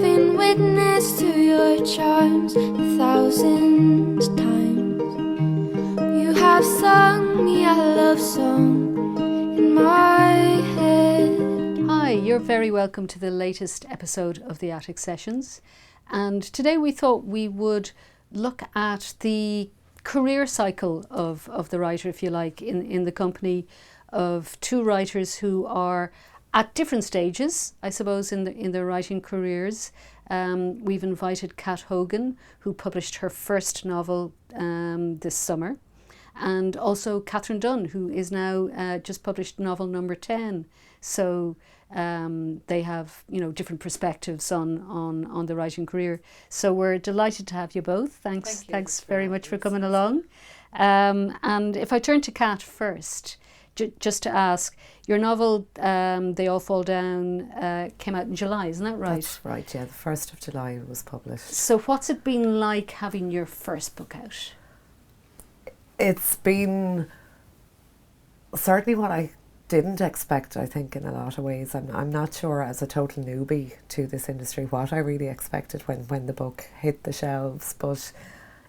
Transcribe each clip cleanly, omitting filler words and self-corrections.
been witness to your charms 1,000 times. You have sung me a love song in my head. Hi, you're very welcome to the latest episode of the Attic Sessions. And today we thought we would look at the career cycle of the writer, if you like, in the company of two writers who are at different stages, I suppose, in their writing careers. We've invited Kat Hogan, who published her first novel this summer, and also Catherine Dunne, who is now just published novel number 10. So they have, different perspectives on the writing career. So we're delighted to have you both. Thanks very much for coming along. And if I turn to Kat first, just to ask, your novel, They All Fall Down, came out in July, isn't that right? That's right, yeah. The 1st of July it was published. So what's it been like having your first book out? It's been certainly what I didn't expect, I think, in a lot of ways. I'm not sure, as a total newbie to this industry, what I really expected when the book hit the shelves, but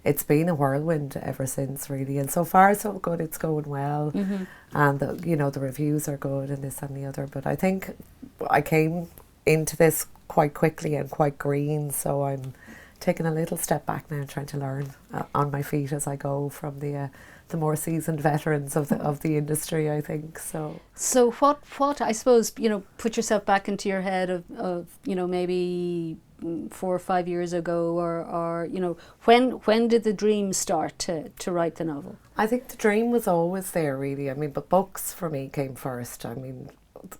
it's been a whirlwind ever since, really. And so far, so good. It's going well. Mm-hmm. And, the reviews are good and this and the other. But I think I came into this quite quickly and quite green, so I'm taking a little step back now and trying to learn on my feet as I go from the more seasoned veterans of the industry, I think. So what I suppose, put yourself back into your head of maybe 4 or 5 years ago, or when did the dream start to write the novel? I think the dream was always there, really. I mean, but books for me came first. I mean,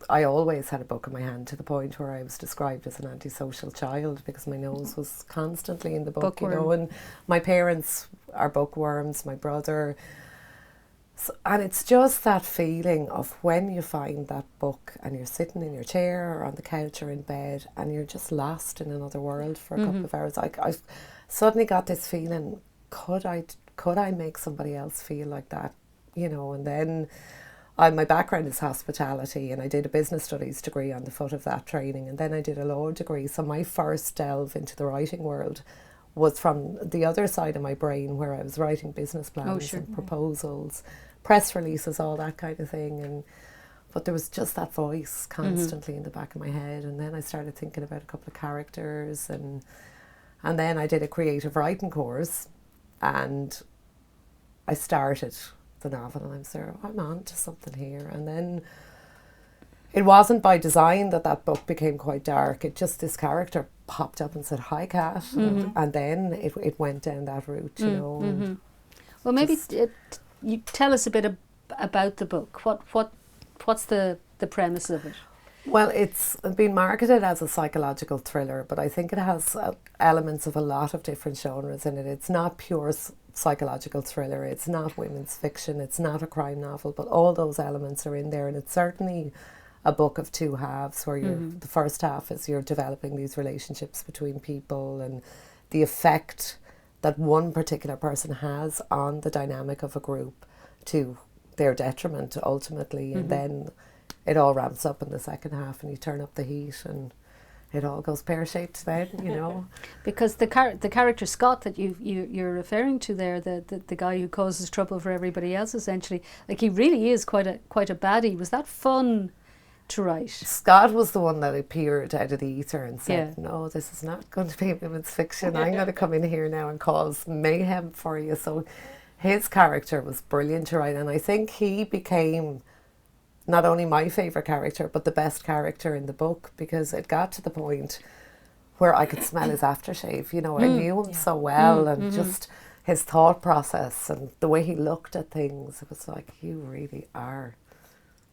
I always had a book in my hand, to the point where I was described as an antisocial child because my nose was constantly in the book. Bookworm. And my parents are bookworms, my brother. So, and it's just that feeling of when you find that book and you're sitting in your chair or on the couch or in bed and you're just lost in another world for a couple of hours. I suddenly got this feeling, could I make somebody else feel like that? And then my background is hospitality, and I did a business studies degree on the foot of that training, and then I did a law degree. So my first delve into the writing world was from the other side of my brain, where I was writing business plans and proposals, press releases, all that kind of thing. But there was just that voice constantly in the back of my head. And then I started thinking about a couple of characters, and then I did a creative writing course, and I started the novel, and I'm on to something here. And then it wasn't by design that book became quite dark. It just, this character popped up and said, "Hi, Kat," and then it went down that route, Mm-hmm. Well, maybe you tell us a bit about the book. What's the premise of it? Well, it's been marketed as a psychological thriller, but I think it has elements of a lot of different genres in it. It's not pure psychological thriller, it's not women's fiction, it's not a crime novel, but all those elements are in there, and it's certainly a book of two halves, where the first half is you're developing these relationships between people and the effect that one particular person has on the dynamic of a group to their detriment ultimately, and then it all ramps up in the second half and you turn up the heat and it all goes pear-shaped then, Because the character Scott that you're referring to there, the guy who causes trouble for everybody else, essentially, like, he really is quite a baddie. Was that fun to write? Scott was the one that appeared out of the ether and said, "No, this is not going to be women's fiction. I'm going to come in here now and cause mayhem for you." So his character was brilliant to write, and I think he became not only my favourite character, but the best character in the book, because it got to the point where I could smell his aftershave. I knew him so well, and just his thought process and the way he looked at things. It was like, you really are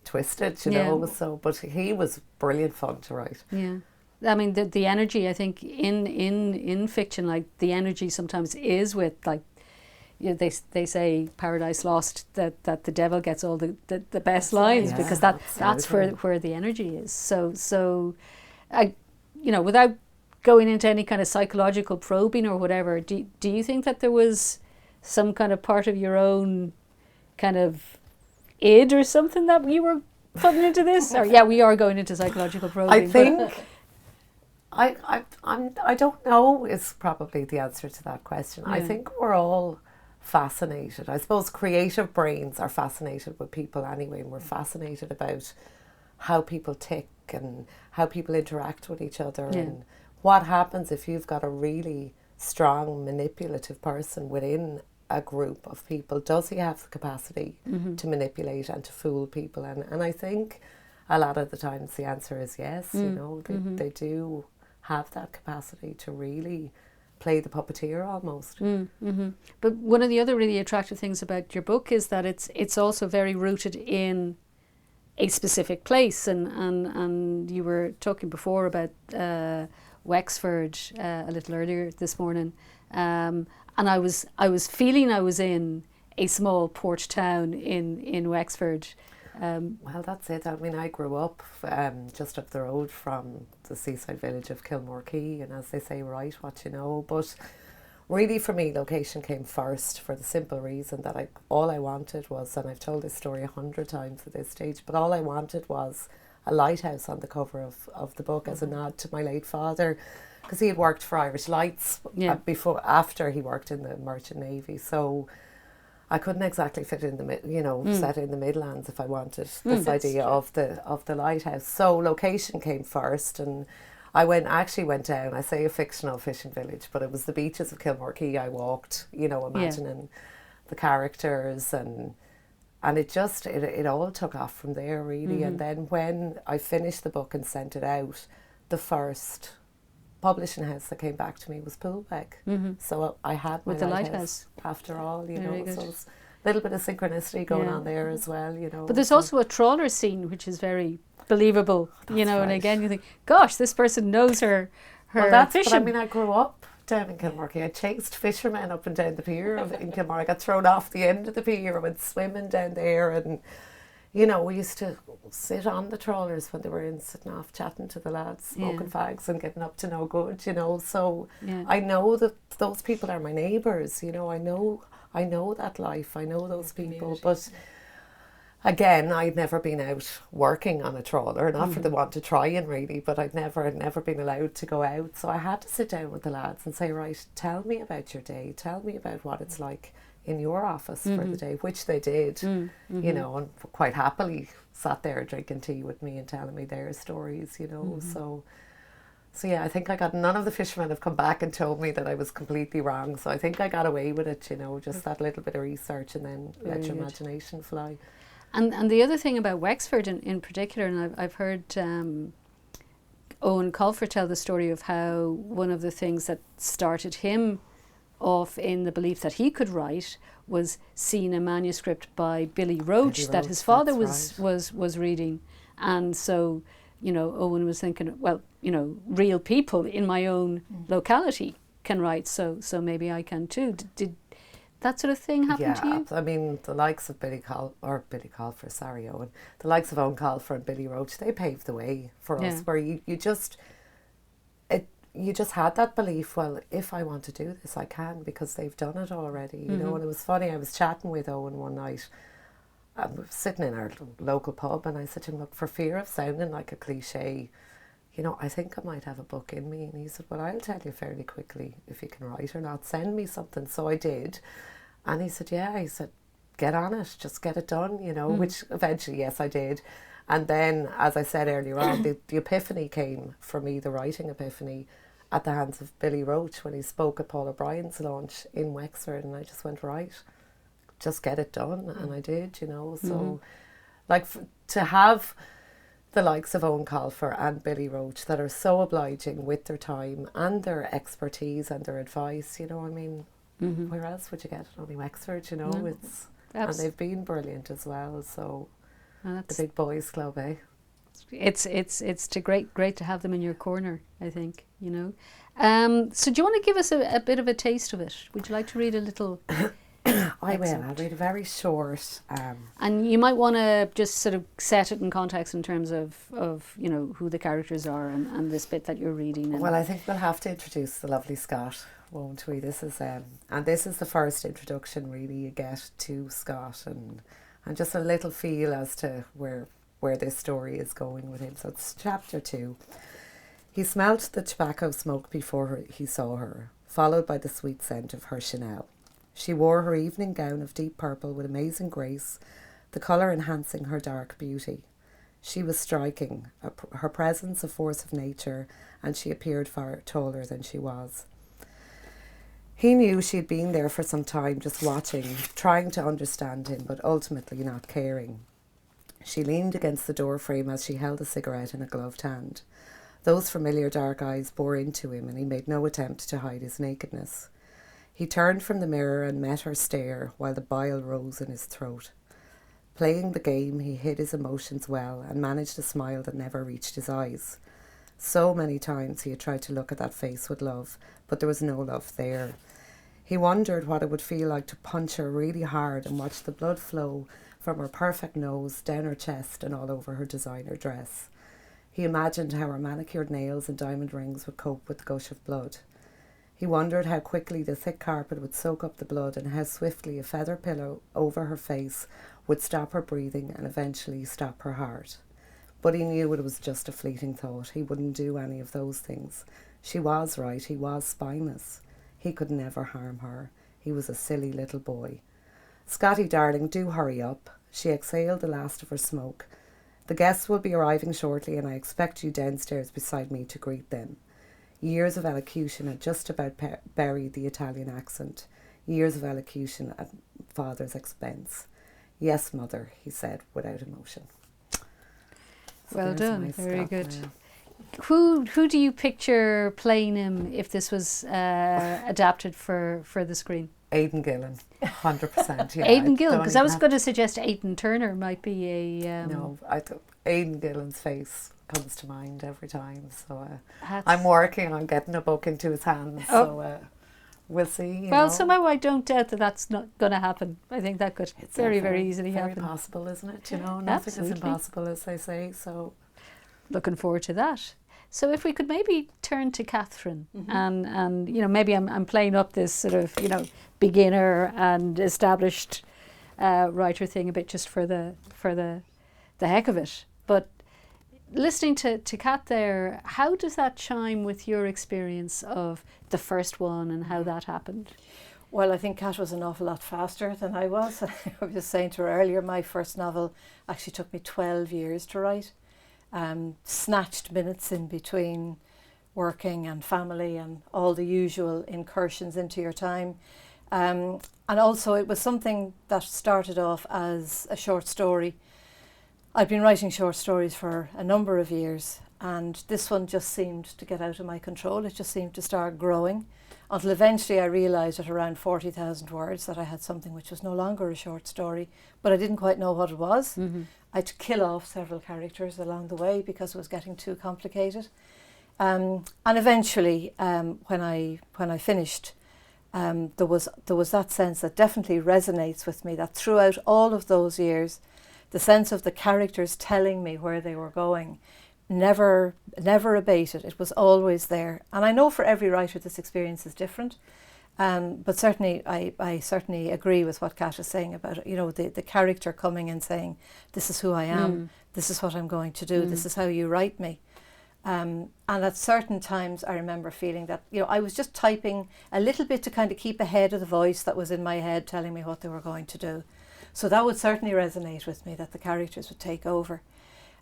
twisted, So, but he was brilliant fun to write. Yeah. I mean, the energy, I think, in fiction, like, the energy sometimes is with, like, they say Paradise Lost, that the devil gets all the best lines, because that's where the energy is. So I, without going into any kind of psychological probing or whatever, do you think that there was some kind of part of your own kind of id or something that you were putting into this? Or we are going into psychological probing. I don't know is probably the answer to that question. I Yeah. think we're all fascinated. I suppose creative brains are fascinated with people anyway, and we're fascinated about how people tick and how people interact with each other, Yeah. and what happens if you've got a really strong manipulative person within a group of people. Does he have the capacity to manipulate and to fool people? And I think a lot of the times the answer is yes. You know, they do have that capacity to really play the puppeteer almost. But one of the other really attractive things about your book is that it's also very rooted in a specific place, and you were talking before about Wexford a little earlier this morning, and I was feeling I was in a small port town in Wexford. Well, that's it. I mean, I grew up just up the road from the seaside village of Kilmore-Quay, and as they say, right what you know. But really, for me, location came first for the simple reason that all I wanted was, and I've told this story 100 times at this stage, but all I wanted was a lighthouse on the cover of the book as a nod to my late father, because he had worked for Irish Lights after he worked in the Merchant Navy. So I couldn't exactly fit in set in the Midlands if I wanted this idea of the lighthouse. So location came first, and I actually went down. I say a fictional fishing village, but it was the beaches of Kilmore-Quay. I walked, imagining the characters, and it all took off from there really. And then when I finished the book and sent it out, the first publishing house that came back to me was Poolbeg. So I had my With the lighthouse after all, Very good. So it's a little bit of synchronicity going on there as well, But there's so. also a trawler scene which is very believable, and right. again you think, gosh, this person knows her Well, that's, fishing. but I mean, I grew up down in Kilmore-Quay. I chased fishermen up and down the pier in Kilmore. I got thrown off the end of the pier. I went swimming down there, and we used to sit on the trawlers when they were in, sitting off chatting to the lads, smoking fags and getting up to no good, So I know that those people are my neighbours, I know that life, I know those people, but again, I'd never been out working on a trawler, not for the want of trying really, but I'd never been allowed to go out. So I had to sit down with the lads and say, right, tell me about your day, tell me about what it's like in your office for the day, which they did, and quite happily sat there drinking tea with me and telling me their stories, So yeah, I think none of the fishermen have come back and told me that I was completely wrong. So I think I got away with it, just that little bit of research and then let your imagination fly. And the other thing about Wexford in particular, and I've heard Owen Colfer tell the story of how one of the things that started him off in the belief that he could write was seeing a manuscript by Billy Roach that his father was reading, and so Owen was thinking, well, real people in my own locality can write, so maybe I can too. Did that sort of thing happen to you? I mean, the likes of Owen, the likes of Owen Colfer and Billy Roach, they paved the way for us, where you just had that belief, well, if I want to do this, I can, because they've done it already, And it was funny, I was chatting with Owen one night, I was sitting in our local pub, and I said to him, look, for fear of sounding like a cliche, I think I might have a book in me. And he said, well, I'll tell you fairly quickly if you can write or not. Send me something. So I did. And he said, get on it, just get it done, which eventually, yes, I did. And then, as I said earlier on, the epiphany came for me, the writing epiphany, at the hands of Billy Roach when he spoke at Paul O'Brien's launch in Wexford. And I just went, right, just get it done. And I did, So, to have the likes of Owen Colfer and Billy Roach that are so obliging with their time and their expertise and their advice, where else would you get it? Only Wexford, it's and they've been brilliant as well. So the big boys club, eh? It's great to have them in your corner, I think, So do you want to give us a bit of a taste of it? Would you like to read a little? I will. I'll read a very short. And you might want to just sort of set it in context in terms of who the characters are and this bit that you're reading. Well, I think we'll have to introduce the lovely Scott, won't we? This is the first introduction really you get to Scott, and just a little feel as to where this story is going with him. So it's chapter 2. He smelt the tobacco smoke before he saw her, followed by the sweet scent of her Chanel. She wore her evening gown of deep purple with amazing grace, the colour enhancing her dark beauty. She was striking, her presence a force of nature, and she appeared far taller than she was. He knew she had been there for some time, just watching, trying to understand him, but ultimately not caring. She leaned against the door frame as she held a cigarette in a gloved hand. Those familiar dark eyes bore into him, and he made no attempt to hide his nakedness. He turned from the mirror and met her stare while the bile rose in his throat. Playing the game, he hid his emotions well and managed a smile that never reached his eyes. So many times he had tried to look at that face with love, but there was no love there. He wondered what it would feel like to punch her really hard and watch the blood flow from her perfect nose down her chest and all over her designer dress. He imagined how her manicured nails and diamond rings would cope with the gush of blood. He wondered how quickly the thick carpet would soak up the blood and how swiftly a feather pillow over her face would stop her breathing and eventually stop her heart. But he knew it was just a fleeting thought. He wouldn't do any of those things. She was right. He was spineless. He could never harm her. He was a silly little boy. "Scotty, darling, do hurry up." She exhaled the last of her smoke. "The guests will be arriving shortly and I expect you downstairs beside me to greet them." Years of elocution had just about buried the Italian accent. Years of elocution at father's expense. "Yes, mother," he said without emotion. So Well there's a done, nice very stop good. now. Who do you picture playing him if this was adapted for the screen? Aidan Gillen, 100%. Yeah, Aidan I Gillen, don't because I even was have- going to suggest Aidan Turner might be a... No, Aidan Gillen's face comes to mind every time. So hats. I'm working on getting a book into his hands. Oh. So we'll see. you Well, know. somehow I don't doubt that that's not going to happen. I think that could It's very easily very happen. possible, isn't it? You know, nothing Absolutely. is impossible, as they say. So Looking forward to that. So if we could maybe turn to Catherine and you know, maybe I'm playing up this sort of, you know, beginner and established writer thing a bit just for the heck of it. But listening to Kat there, how does that chime with your experience of the first one and how that happened? Well, I think Kat was an awful lot faster than I was. I was saying to her earlier, my first novel actually took me 12 years to write. Snatched minutes in between working and family and all the usual incursions into your time. And also it was something that started off as a short story. I've been writing short stories for a number of years, and this one just seemed to get out of my control. It just seemed to start growing until eventually I realised at around 40,000 words that I had something which was no longer a short story, but I didn't quite know what it was. I had to kill off several characters along the way because it was getting too complicated. And eventually, when I finished, there was that sense that definitely resonates with me, that throughout all of those years, the sense of the characters telling me where they were going never abated. It was always there. And I know for every writer this experience is different. But certainly, I certainly agree with what Kat is saying about, you know, the character coming and saying, this is who I am, this is what I'm going to do, this is how you write me. And at certain times I remember feeling that, you know, I was just typing a little bit to kind of keep ahead of the voice that was in my head telling me what they were going to do. So that would certainly resonate with me, that the characters would take over.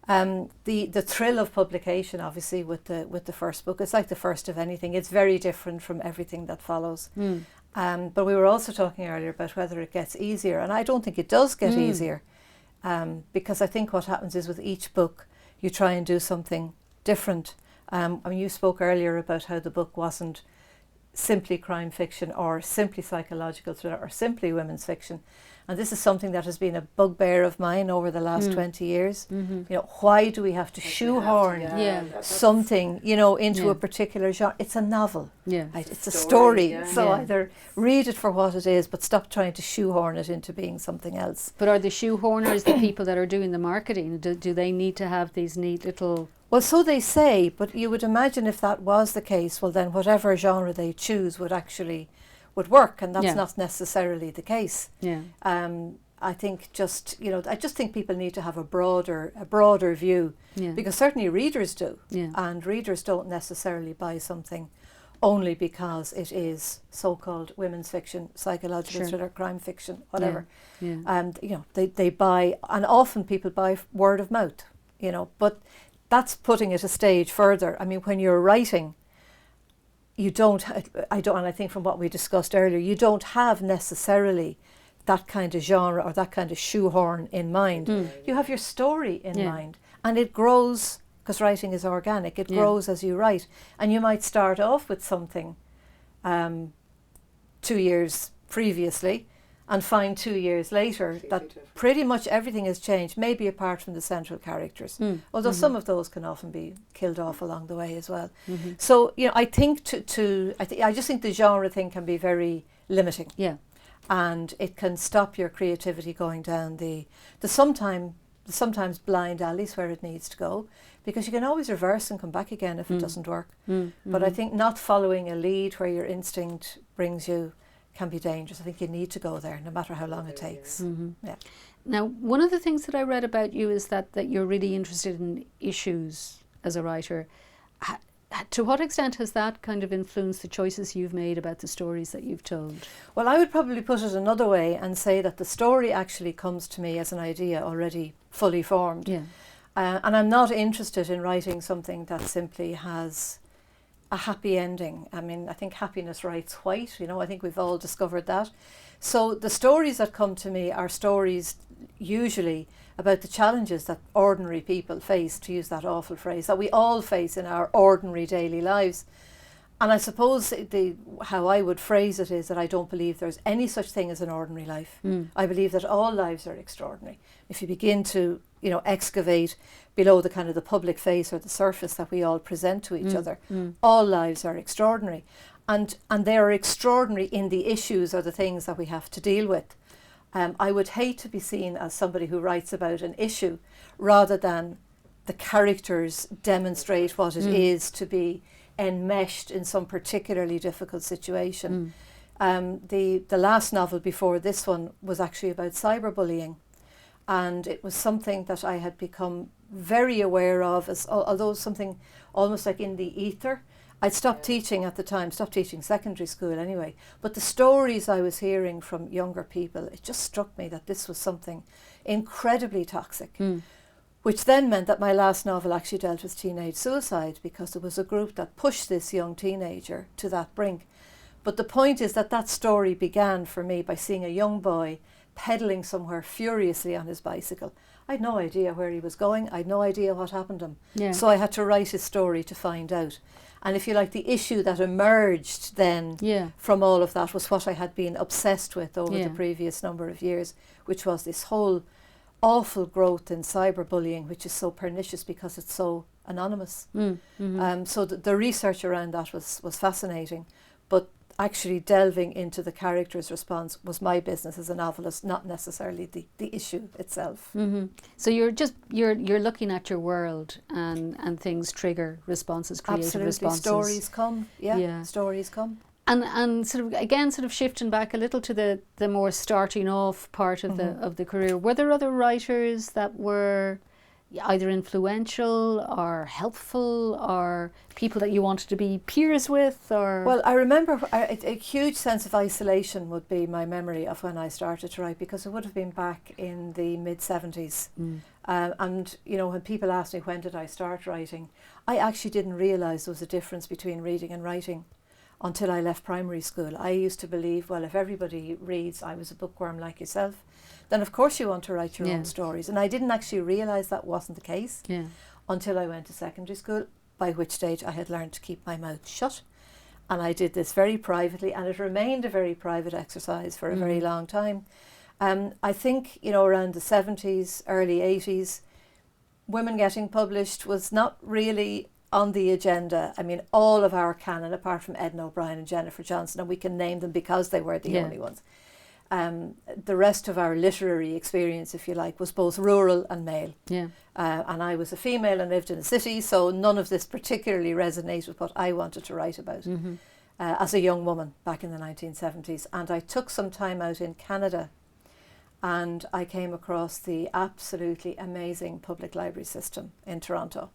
The thrill of publication, obviously, with the first book, it's like the first of anything. It's very different from everything that follows. But we were also talking earlier about whether it gets easier, and I don't think it does get easier, because I think what happens is with each book you try and do something different. I mean, you spoke earlier about how the book wasn't simply crime fiction or simply psychological thriller or simply women's fiction. And this is something that has been a bugbear of mine over the last 20 years. You know, why do we have to shoehorn something, you know, into a particular genre? It's a novel. Right? It's a story. So either read it for what it is, but stop trying to shoehorn it into being something else. But are the shoehorners the people that are doing the marketing? Do they need to have these neat little... Well, so they say, but you would imagine if that was the case, well then whatever genre they choose would work, and that's not necessarily the case. I think I just think people need to have a broader view, because certainly readers do, and readers don't necessarily buy something only because it is so-called women's fiction, psychological thriller, crime fiction, whatever. And they buy, and often people buy word of mouth, but that's putting it a stage further. I mean, when you're writing, and I think from what we discussed earlier, you don't have necessarily that kind of genre or that kind of shoehorn in mind. You have your story in mind, and it grows, because writing is organic. It grows as you write, and you might start off with something 2 years previously and find 2 years later that pretty much everything has changed, maybe apart from the central characters, although some of those can often be killed off along the way as well. So I think I just think the genre thing can be very limiting, and it can stop your creativity going down the sometimes blind alleys where it needs to go, because you can always reverse and come back again if it doesn't work. But I think not following a lead where your instinct brings you can be dangerous. I think you need to go there no matter how long it takes. Now, one of the things that I read about you is that you're really interested in issues as a writer. To what extent has that kind of influenced the choices you've made about the stories that you've told? Well, I would probably put it another way and say that the story actually comes to me as an idea already fully formed. And I'm not interested in writing something that simply has a happy ending. I mean, I think happiness writes white, I think we've all discovered that. So the stories that come to me are stories usually about the challenges that ordinary people face, to use that awful phrase, that we all face in our ordinary daily lives. And I suppose how I would phrase it is that I don't believe there's any such thing as an ordinary life. I believe that all lives are extraordinary. If you begin to excavate below the kind of the public face or the surface that we all present to each other, all lives are extraordinary. And they are extraordinary in the issues or the things that we have to deal with. I would hate to be seen as somebody who writes about an issue rather than the characters demonstrate what it is to be enmeshed in some particularly difficult situation. The last novel before this one was actually about cyberbullying, and it was something that I had become very aware of, although something almost like in the ether. I'd stopped teaching at the time, stopped teaching secondary school anyway, but the stories I was hearing from younger people, it just struck me that this was something incredibly toxic, which then meant that my last novel actually dealt with teenage suicide, because there was a group that pushed this young teenager to that brink. But the point is that story began for me by seeing a young boy pedalling somewhere furiously on his bicycle. I had no idea where he was going. I had no idea what happened to him. So I had to write his story to find out. And if you like, the issue that emerged then from all of that was what I had been obsessed with over the previous number of years, which was this whole awful growth in cyberbullying, which is so pernicious because it's so anonymous. So the research around that was fascinating, but actually delving into the character's response was my business as a novelist, not necessarily the issue itself. So you're looking at your world, and things trigger responses, creative responses. Stories come, stories come. And sort of shifting back a little to the more starting off part of the career, were there other writers that were either influential or helpful, or people that you wanted to be peers with? Or well, I remember a huge sense of isolation would be my memory of when I started to write, because it would have been back in the mid-70s. And when people ask me when did I start writing, I actually didn't realise there was a difference between reading and writing until I left primary school. I used to believe, well, if everybody reads, I was a bookworm like yourself, then of course you want to write your own stories. And I didn't actually realise that wasn't the case until I went to secondary school, by which stage I had learned to keep my mouth shut. And I did this very privately, and it remained a very private exercise for a very long time. I think, around the 70s, early 80s, women getting published was not really on the agenda. I mean, all of our canon, apart from Edna O'Brien and Jennifer Johnson, and we can name them because they were the only ones. The rest of our literary experience, if you like, was both rural and male. And I was a female and lived in a city, so none of this particularly resonated with what I wanted to write about as a young woman back in the 1970s. And I took some time out in Canada, and I came across the absolutely amazing public library system in Toronto,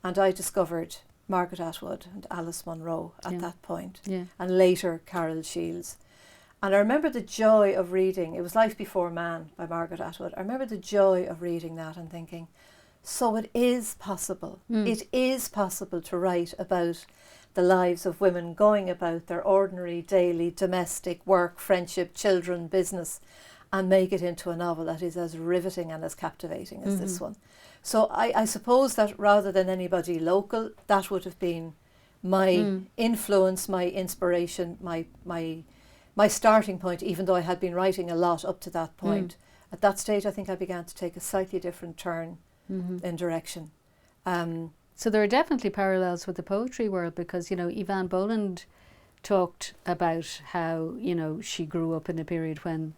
and I discovered Margaret Atwood and Alice Munro at that point, and later Carol Shields. And I remember the joy of reading, it was Life Before Man by Margaret Atwood. I remember the joy of reading that and thinking, so it is possible. It is possible to write about the lives of women going about their ordinary, daily, domestic work, friendship, children, business, and make it into a novel that is as riveting and as captivating as this one. So I suppose that rather than anybody local, that would have been my influence, my inspiration, my starting point, even though I had been writing a lot up to that point. At that stage, I think I began to take a slightly different turn in direction. So there are definitely parallels with the poetry world, because, you know, Yvonne Boland talked about how, you know, she grew up in a period when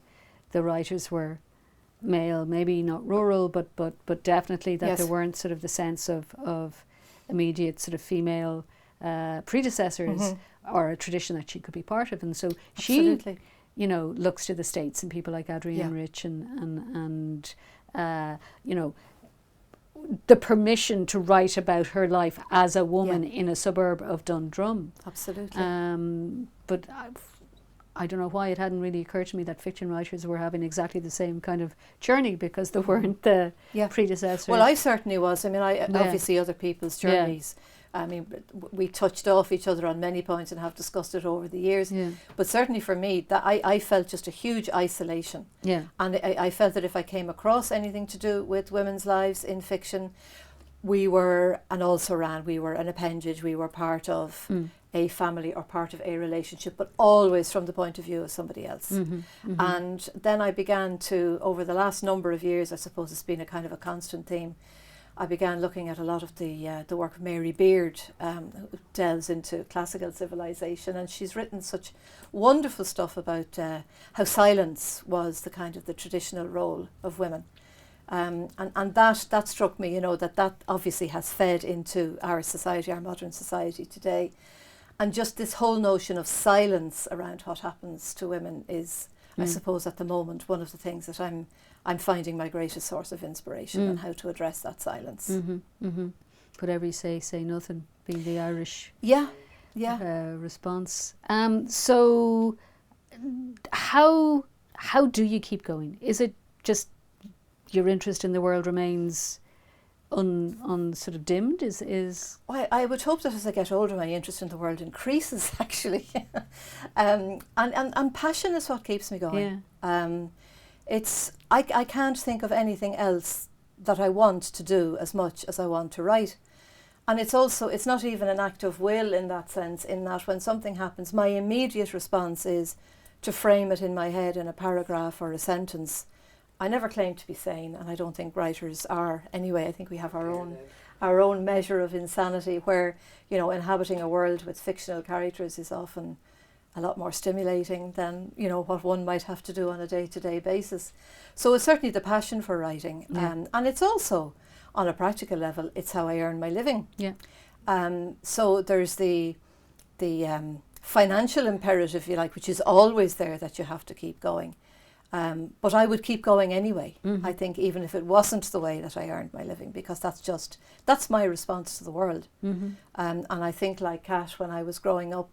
the writers were male, maybe not rural, but definitely that there weren't sort of the sense of immediate sort of female predecessors or a tradition that she could be part of. And so she, you know, looks to the States and people like Adrienne Rich and you know, the permission to write about her life as a woman in a suburb of Dundrum. Absolutely. But I don't know why it hadn't really occurred to me that fiction writers were having exactly the same kind of journey, because they weren't the predecessors. Well, I certainly was. I mean, I obviously other people's journeys. I mean, we touched off each other on many points and have discussed it over the years. But certainly for me, that I felt just a huge isolation. And I felt that if I came across anything to do with women's lives in fiction, we were an appendage, we were part of a family or part of a relationship, but always from the point of view of somebody else. And then I began to, over the last number of years, I suppose it's been a kind of a constant theme, I began looking at a lot of the work of Mary Beard, who delves into classical civilization, and she's written such wonderful stuff about how silence was the kind of the traditional role of women. And that struck me, you know, that obviously has fed into our society, our modern society today. And just this whole notion of silence around what happens to women is, I suppose, at the moment, one of the things that I'm finding my greatest source of inspiration on how to address that silence. Whatever you say nothing, being the Irish response. So how do you keep going? Is it just your interest in the world remains sort of dimmed? Well, I would hope that as I get older, my interest in the world increases, actually. And passion is what keeps me going. I can't think of anything else that I want to do as much as I want to write. And it's not even an act of will in that sense, in that when something happens, my immediate response is to frame it in my head in a paragraph or a sentence. I never claim to be sane, and I don't think writers are anyway. I think we have our own measure of insanity, where, you know, inhabiting a world with fictional characters is often a lot more stimulating than, you know, what one might have to do on a day-to-day basis. So it's certainly the passion for writing, and it's also, on a practical level, it's how I earn my living. So there's the financial imperative, if you like, which is always there, that you have to keep going. But I would keep going anyway, I think, even if it wasn't the way that I earned my living, because that's my response to the world. And I think, like Kat, when I was growing up,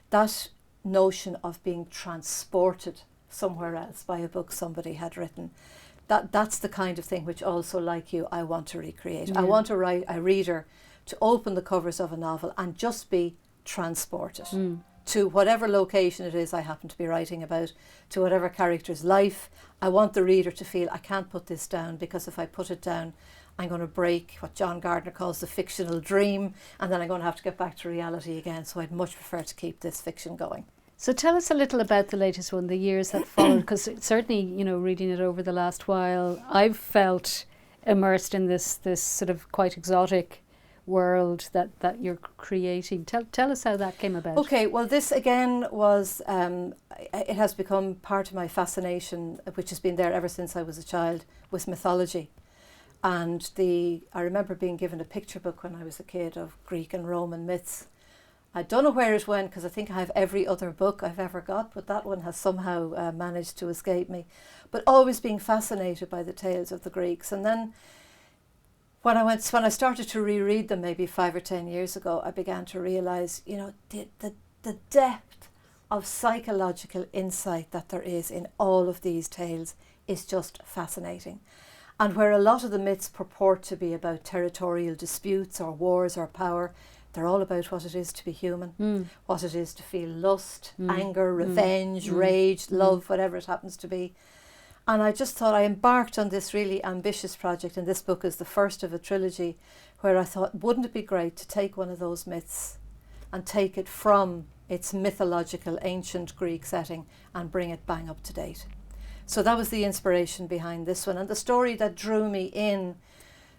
that notion of being transported somewhere else by a book somebody had written, that's the kind of thing which also, like you, I want to recreate. I want to write a reader to open the covers of a novel and just be transported to whatever location it is I happen to be writing about, to whatever character's life. I want the reader to feel, I can't put this down, because if I put it down, I'm going to break what John Gardner calls the fictional dream, and then I'm going to have to get back to reality again. So I'd much prefer to keep this fiction going. So tell us a little about the latest one, the years that followed, because certainly, you know, reading it over the last while, I've felt immersed in this sort of quite exotic world that you're creating. Tell us how that came about. Okay, well, this again was, it has become part of my fascination, which has been there ever since I was a child, with mythology. And I remember being given a picture book when I was a kid of Greek and Roman myths. I don't know where it went, because I think I have every other book I've ever got, but that one has somehow managed to escape me. But always being fascinated by the tales of the Greeks. And then when I started to reread them maybe 5 or 10 years ago, I began to realise, you know, the depth of psychological insight that there is in all of these tales is just fascinating. And where a lot of the myths purport to be about territorial disputes or wars or power, they're all about what it is to be human, what it is to feel lust, anger, revenge, rage, love, whatever it happens to be. And I just thought, I embarked on this really ambitious project, and this book is the first of a trilogy, where I thought, wouldn't it be great to take one of those myths and take it from its mythological ancient Greek setting and bring it bang up to date. So that was the inspiration behind this one. And the story that drew me in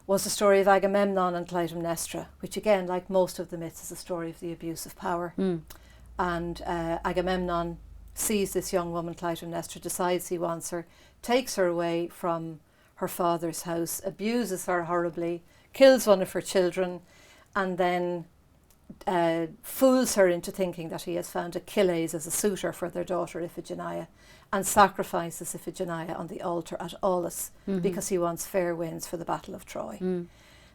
was the story of Agamemnon and Clytemnestra, which again, like most of the myths, is a story of the abuse of power. And Agamemnon sees this young woman, Clytemnestra, decides he wants her, takes her away from her father's house, abuses her horribly, kills one of her children, and then fools her into thinking that he has found Achilles as a suitor for their daughter Iphigenia, and sacrifices Iphigenia on the altar at Aulis because he wants fair winds for the Battle of Troy.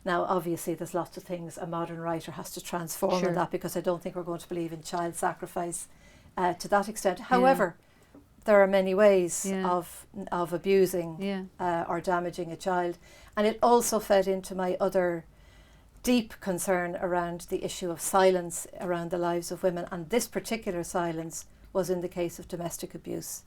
Now, obviously, there's lots of things a modern writer has to transform in that, because I don't think we're going to believe in child sacrifice to that extent. However, there are many ways of abusing or damaging a child. And it also fed into my other deep concern around the issue of silence around the lives of women. And this particular silence was in the case of domestic abuse.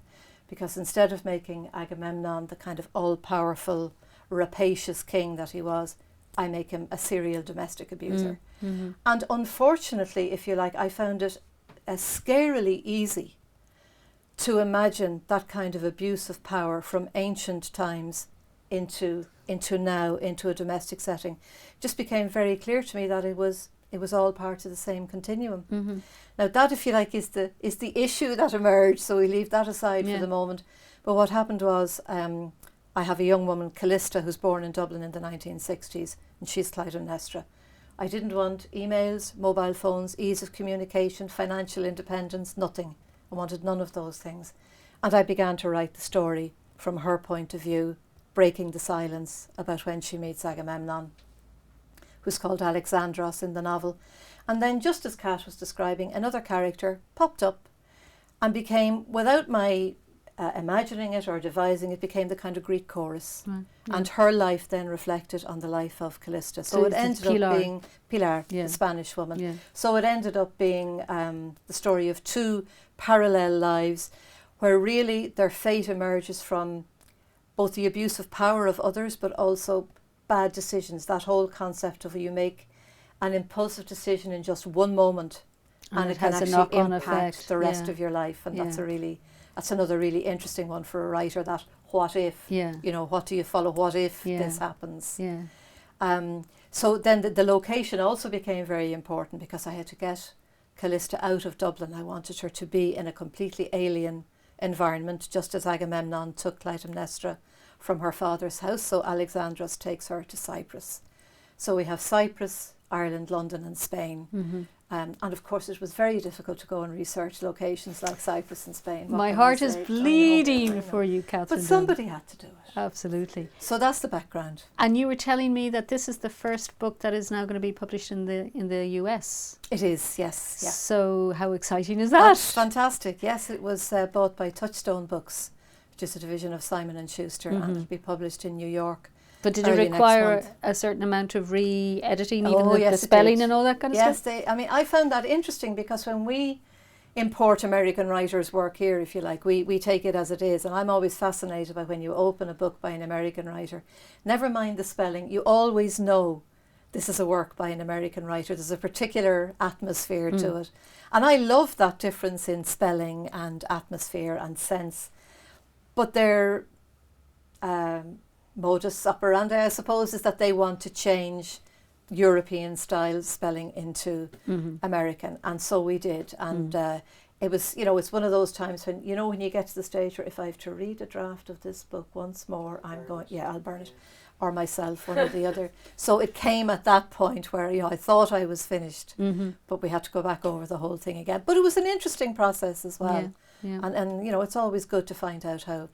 Because instead of making Agamemnon the kind of all-powerful, rapacious king that he was, I make him a serial domestic abuser. And unfortunately, if you like, I found it scarily easy to imagine that kind of abuse of power from ancient times into now, into a domestic setting. It just became very clear to me that it was all part of the same continuum. Now that, if you like, is the issue that emerged, so we leave that aside for the moment. But what happened was, I have a young woman, Callista, who's born in Dublin in the 1960s, and she's Clytemnestra. I didn't want emails, mobile phones, ease of communication, financial independence, nothing. I wanted none of those things. And I began to write the story from her point of view, breaking the silence about when she meets Agamemnon, who's called Alexandros in the novel. And then, just as Kat was describing, another character popped up and became, without my imagining it or devising it, became the kind of Greek chorus. And her life then reflected on the life of Callista. So it ended up being Pilar, the Spanish woman. So it ended up being the story of two parallel lives, where really their fate emerges from both the abuse of power of others, but also bad decisions. That whole concept of you make an impulsive decision in just one moment, and it can actually impact the rest of your life. And that's another really interesting one for a writer, that what if, you know, what do you follow, what if this happens? So then the location also became very important, because I had to get Callista out of Dublin. I wanted her to be in a completely alien environment, just as Agamemnon took Clytemnestra from her father's house. So Alexandros takes her to Cyprus. So we have Cyprus, Ireland, London and Spain. And of course it was very difficult to go and research locations like Cyprus and Spain. My heart is bleeding for you, Catherine. But somebody had to do it. Absolutely. So that's the background. And you were telling me that this is the first book that is now going to be published in the US. It is, yes. Yeah. So how exciting is that? That's fantastic. Yes, it was bought by Touchstone Books, which is a division of Simon & Schuster, and it'll be published in New York. But did it require a certain amount of re-editing, even the spelling and all that kind of stuff? Yes, I mean, I found that interesting, because when we import American writers' work here, if you like, we take it as it is. And I'm always fascinated by when you open a book by an American writer, never mind the spelling, you always know this is a work by an American writer. There's a particular atmosphere to it. And I love that difference in spelling and atmosphere and sense. But their modus operandi, I suppose, is that they want to change European style spelling into American, and so we did. And it was, you know, it's one of those times when, you know, when you get to the stage where if I have to read a draft of this book once more, I'm going, yeah, I'll burn it, or myself, one or the other. So it came at that point where, you know, I thought I was finished, but we had to go back over the whole thing again. But it was an interesting process as well. Yeah. And you know, it's always good to find out how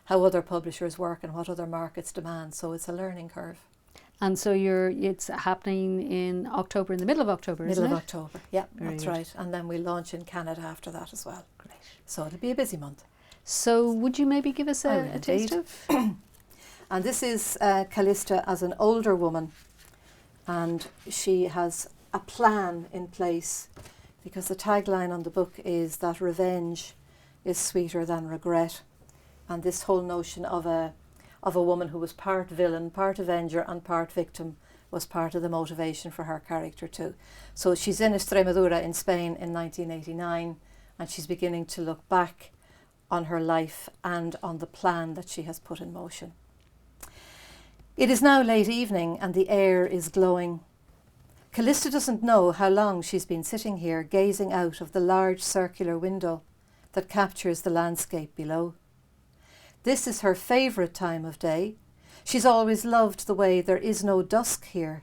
other publishers work and what other markets demand. So it's a learning curve. And so it's happening in October, in the middle of October, isn't it? Middle of October, yeah, Very that's good. right. And then we launch in Canada after that as well. Great. So it'll be a busy month. So would you maybe give us a taste of? And this is Callista as an older woman, and she has a plan in place, because the tagline on the book is that revenge is sweeter than regret. And this whole notion of a woman who was part villain, part avenger and part victim was part of the motivation for her character too. So she's in Extremadura in Spain in 1989, and she's beginning to look back on her life and on the plan that she has put in motion. It is now late evening and the air is glowing. Callista doesn't know how long she's been sitting here gazing out of the large circular window that captures the landscape below. This is her favourite time of day. She's always loved the way there is no dusk here,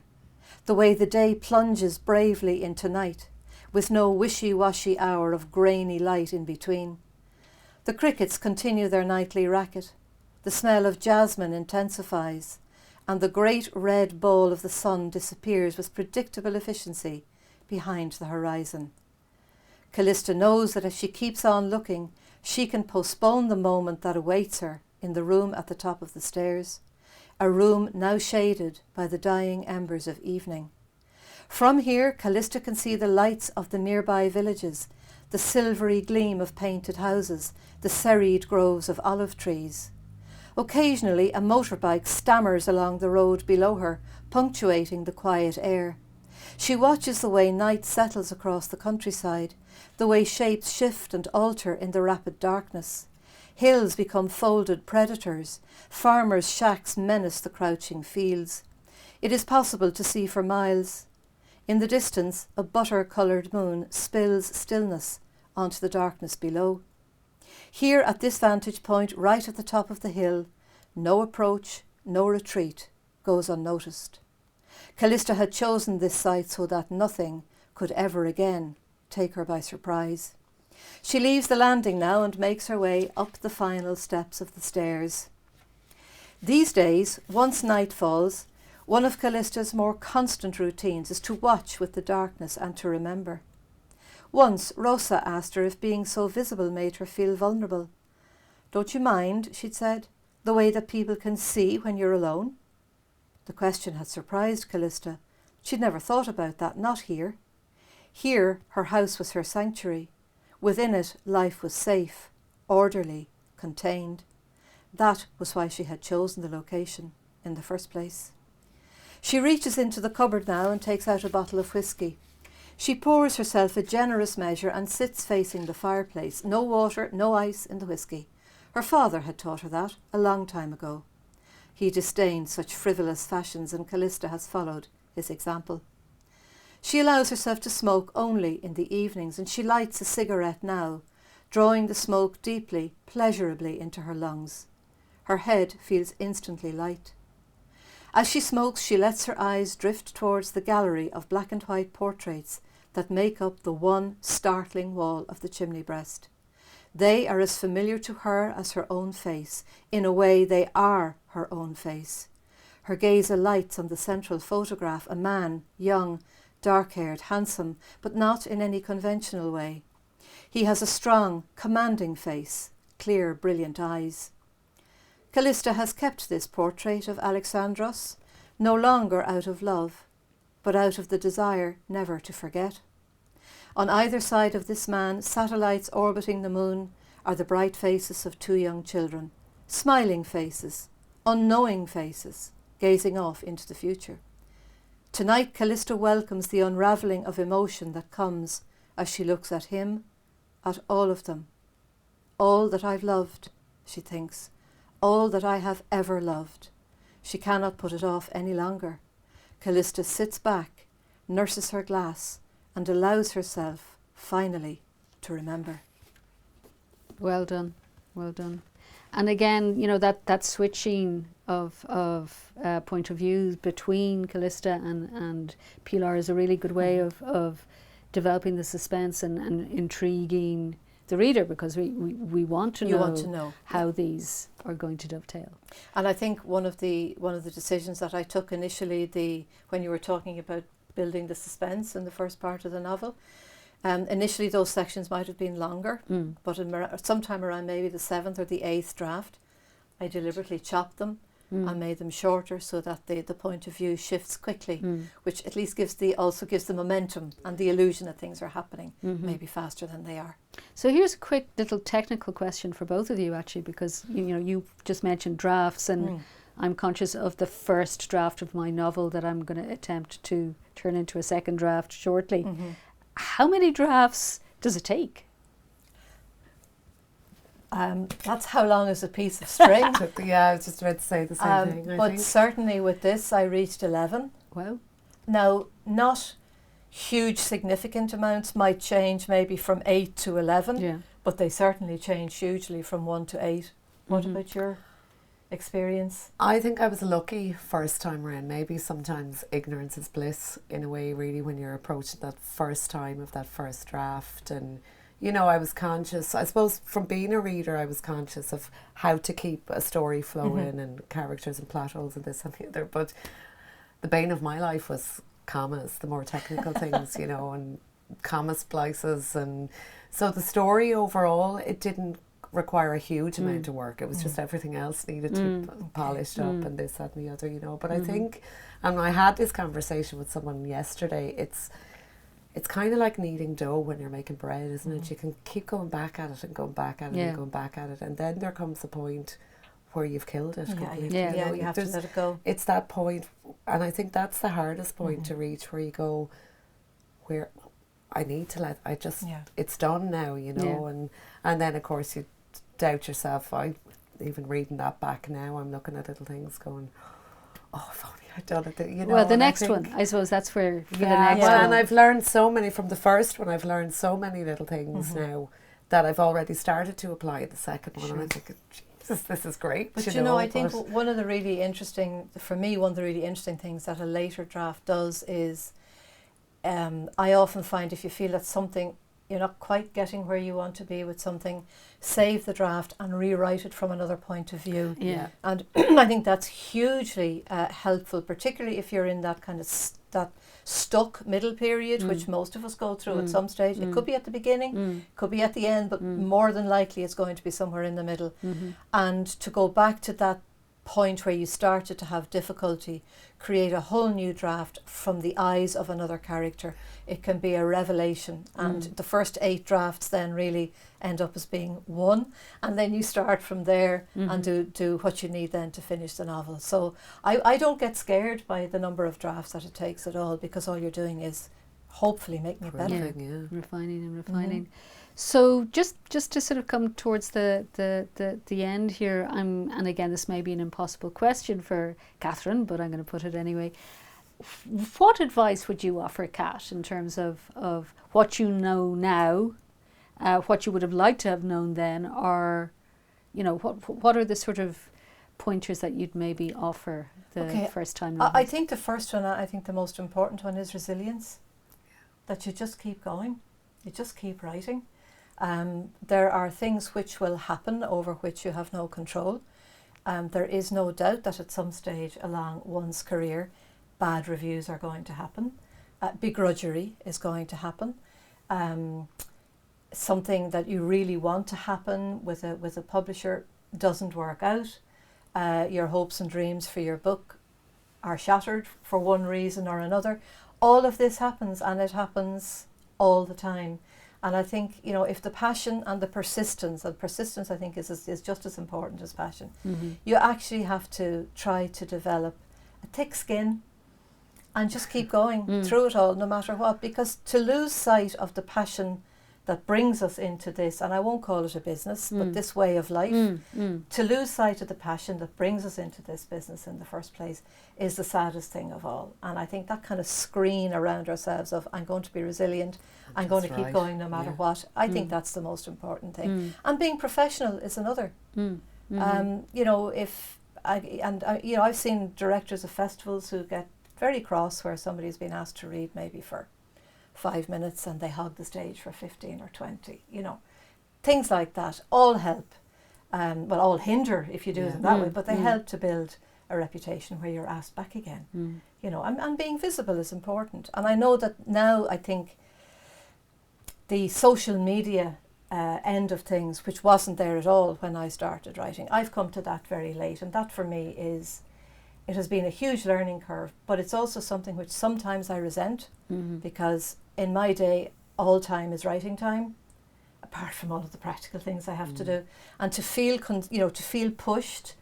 the way the day plunges bravely into night, with no wishy-washy hour of grainy light in between. The crickets continue their nightly racket, the smell of jasmine intensifies, and the great red ball of the sun disappears with predictable efficiency behind the horizon. Callista knows that if she keeps on looking, she can postpone the moment that awaits her in the room at the top of the stairs, a room now shaded by the dying embers of evening. From here, Callista can see the lights of the nearby villages, the silvery gleam of painted houses, the serried groves of olive trees. Occasionally, a motorbike stammers along the road below her, punctuating the quiet air. She watches the way night settles across the countryside, the way shapes shift and alter in the rapid darkness. Hills become folded predators. Farmers' shacks menace the crouching fields. It is possible to see for miles. In the distance, a butter-coloured moon spills stillness onto the darkness below. Here at this vantage point, right at the top of the hill, no approach, no retreat goes unnoticed. Callista had chosen this site so that nothing could ever again take her by surprise. She leaves the landing now and makes her way up the final steps of the stairs. These days, once night falls, one of Callista's more constant routines is to watch with the darkness and to remember. Once Rosa asked her if being so visible made her feel vulnerable. "Don't you mind," she'd said, "the way that people can see when you're alone?" The question had surprised Callista. She'd never thought about that, not here. Here, her house was her sanctuary. Within it, life was safe, orderly, contained. That was why she had chosen the location in the first place. She reaches into the cupboard now and takes out a bottle of whiskey. She pours herself a generous measure and sits facing the fireplace. No water, no ice in the whiskey. Her father had taught her that a long time ago. He disdained such frivolous fashions, and Callista has followed his example. She allows herself to smoke only in the evenings, and she lights a cigarette now, drawing the smoke deeply, pleasurably into her lungs. Her head feels instantly light. As she smokes, she lets her eyes drift towards the gallery of black and white portraits that make up the one startling wall of the chimney breast. They are as familiar to her as her own face. In a way, they are her own face. Her gaze alights on the central photograph, a man, young, dark-haired, handsome, but not in any conventional way. He has a strong, commanding face, clear, brilliant eyes. Callista has kept this portrait of Alexandros, no longer out of love, but out of the desire never to forget. On either side of this man, satellites orbiting the moon, are the bright faces of two young children, smiling faces, unknowing faces, gazing off into the future. Tonight, Callista welcomes the unravelling of emotion that comes as she looks at him, at all of them. All that I've loved, she thinks, all that I have ever loved. She cannot put it off any longer. Callista sits back, nurses her glass, and allows herself, finally, to remember. Well done, well done. And again, you know, that switching of point of views between Callista and Pilar is a really good way of developing the suspense and intriguing the reader, because we want to know how these are going to dovetail. And I think one of the decisions that I took initially, when you were talking about building the suspense in the first part of the novel, initially those sections might have been longer, but sometime around maybe the 7th or the 8th draft, I deliberately chopped them and made them shorter so that the point of view shifts quickly, which at least gives the momentum and the illusion that things are happening maybe faster than they are. So here's a quick little technical question for both of you, actually, because you just mentioned drafts, and I'm conscious of the first draft of my novel that I'm going to attempt to turn into a second draft shortly. How many drafts does it take? That's how long is a piece of string. Yeah, I was just about to say the same thing. But certainly with this, I reached 11. Wow. Now, not huge significant amounts, might change maybe from 8 to 11, but they certainly change hugely from 1 to 8. What about your experience? I think I was lucky first time around. Maybe sometimes ignorance is bliss in a way, really, when you're approaching that first time of that first draft. And I was conscious, I suppose from being a reader, I was conscious of how to keep a story flowing and characters and plot holes and this and the other. But the bane of my life was commas, the more technical things, and comma splices. And so the story overall, it didn't require a huge amount of work. It was just everything else needed to be polished up and this, that and the other, But I think, and I had this conversation with someone yesterday, it's kind of like kneading dough when you're making bread, isn't it? You can keep going back at it and going back at it and going back at it, and then there comes a point where you've killed it completely. You have to let it go. It's that point, and I think that's the hardest point to reach, where you go, where I need to it's done now, and then of course you doubt yourself. I even reading that back now, I'm looking at little things going, oh, if only I'd done it, Well, the next one, I suppose that's where for the next one. And I've learned so many from the first one. I've learned so many little things now that I've already started to apply in the second one. And I think, Jesus, this is great. But I think one of the really interesting things that a later draft does is, I often find if you feel that something, you're not quite getting where you want to be with something, save the draft and rewrite it from another point of view. Yeah. And I think that's hugely helpful, particularly if you're in that kind of that stuck middle period, which most of us go through at some stage. It could be at the beginning, could be at the end, but more than likely it's going to be somewhere in the middle. And to go back to that point where you started to have difficulty, create a whole new draft from the eyes of another character, it can be a revelation. And the first 8 drafts then really end up as being one, and then you start from there and do what you need then to finish the novel. So I don't get scared by the number of drafts that it takes at all, because all you're doing is hopefully making it better. Refining and refining. So just to sort of come towards the end here, and again, this may be an impossible question for Catherine, but I'm going to put it anyway. What advice would you offer Kat in terms of what you know now, what you would have liked to have known then, or what are the sort of pointers that you'd maybe offer the first time? I think the first one, I think the most important one is resilience. That you just keep going, you just keep writing. There are things which will happen over which you have no control. There is no doubt that at some stage along one's career, bad reviews are going to happen. Begrudgery is going to happen. Something that you really want to happen with a publisher doesn't work out. Your hopes and dreams for your book are shattered for one reason or another. All of this happens, and it happens all the time. And I think, if the passion and the persistence I think is just as important as passion. You actually have to try to develop a thick skin and just keep going through it all, no matter what, because to lose sight of the passion that brings us into this, and I won't call it a business, but this way of life, to lose sight of the passion that brings us into this business in the first place is the saddest thing of all. And I think that kind of screen around ourselves of, I'm going to be resilient, I'm going to keep going no matter what, I think that's the most important thing. And being professional is another. You know, you know, I've seen directors of festivals who get very cross where somebody's been asked to read maybe for 5 minutes and they hog the stage for 15 or 20, you know. Things like that all help, well, all hinder if you do them that way, but they help to build a reputation where you're asked back again. You know, and being visible is important. And I know that now, I think the social media end of things, which wasn't there at all when I started writing, I've come to that very late, and that for me is, it has been a huge learning curve, but it's also something which sometimes I resent, because in my day, all time is writing time, apart from all of the practical things I have to do. And to feel, you know, to feel pushed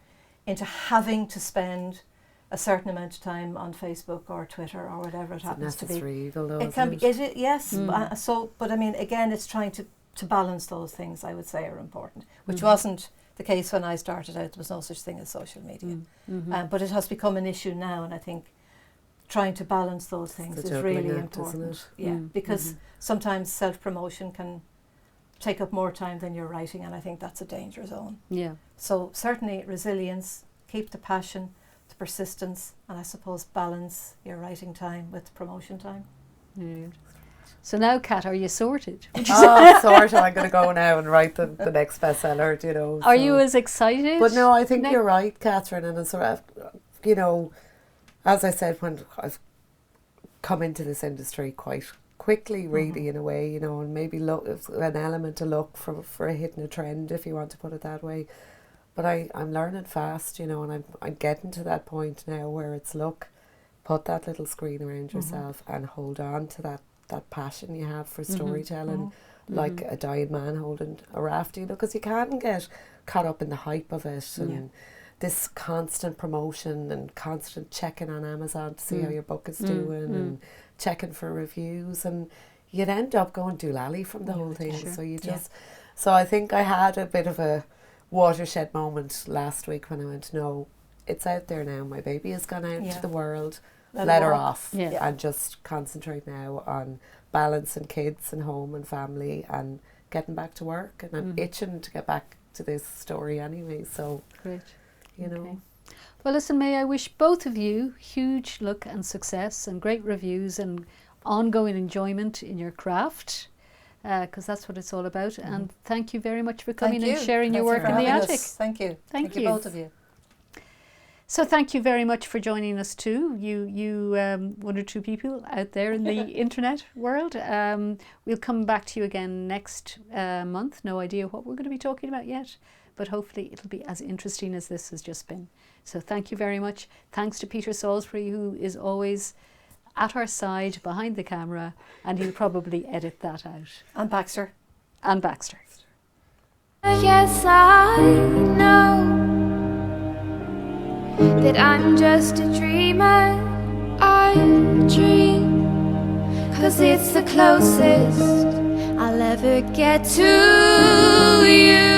into having to spend a certain amount of time on Facebook or Twitter or whatever it happens to be. Evil, though, It can be, yes. So, but I mean, again, it's trying to balance those things, I would say, are important, which wasn't the case when I started out. There was no such thing as social media. But it has become an issue now, and I think trying to balance those things is really important. Isn't it? Yeah, because sometimes self-promotion can take up more time than your writing, and I think that's a danger zone. Yeah. So certainly resilience, keep the passion, the persistence, and I suppose balance your writing time with promotion time. So now, Kat, are you sorted? Sorted. I'm going to go now and write the next bestseller, you know. Are you as excited? But no, I think you're right, Catherine, and it's sort of, you know, as I said, when I've come into this industry quite quickly, really, in a way, you know, and maybe look, an element to look for hitting a trend, if you want to put it that way. But I'm learning fast, you know, and I'm getting to that point now where it's, look, put that little screen around yourself and hold on to that passion you have for storytelling, like a dying man holding a raft, you know, because you can get caught up in the hype of it and this constant promotion and constant checking on Amazon to see how your book is doing and checking for reviews, and you'd end up going doolally from the whole thing. So you just, so I think I had a bit of a watershed moment last week when I went, no, it's out there now, my baby has gone out to the world, let her off and just concentrate now on balancing kids and home and family and getting back to work. And I'm itching to get back to this story anyway, so great. You know. Well, listen, may I wish both of you huge luck and success and great reviews and ongoing enjoyment in your craft, because that's what it's all about. And thank you very much for coming and sharing your work in the attic. Thank you. Thank you, both of you. So thank you very much for joining us too, you one or two people out there in the internet world. We'll come back to you again next month. No idea what we're going to be talking about yet, but hopefully it'll be as interesting as this has just been. So thank you very much. Thanks to Peter Salisbury, who is always at our side behind the camera, and he'll probably edit that out. And Baxter. And Baxter. Yes, I know that I'm just a dreamer. I dream 'cause it's the closest I'll ever get to you.